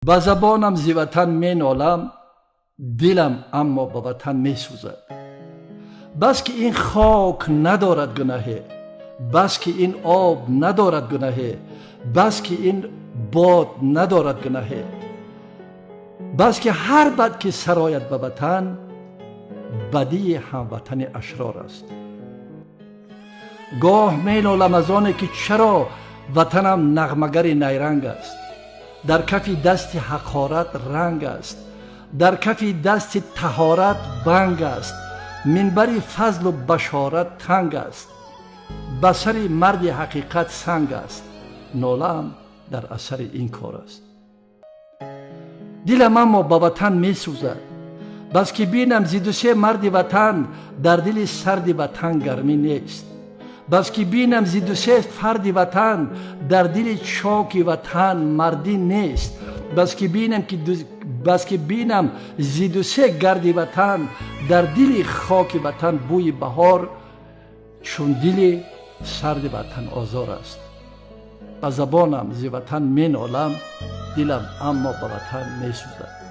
با زبانم ز وطن می نالم، دلم اما به وطن می سوزد. بس که این خاک ندارد گناهی، بس که این آب ندارد گناهی، بس که این باد ندارد گناهی، بس که هر بد که سرآید به وطن، بدی هموطن اشرار است. گاه می نالم از آنه که چرا وطنم نغمگر نیرنگ است. در کف دست حقارت رنگ است، در کف دست طهارت بنگ است. منبر فضل و بشارت تنگ است، بسر مرد حقیقت سنگ است. نالم در اثر این کار است. دلم اما با وطن می سوزد، بس که بینم زی دو سه مرد وطن در دل سرد وطن گرمی نیست. بس که بینم زی دو سه فرد وطن در دل چاک وطن مردی نیست. بس که بینم زی دو سه گرد وطن در دل خاک وطن بوی بهار، چون دل سرد وطن آزار است. با زبانم ز وطن می نالم، دلم اما به وطن می سوزد.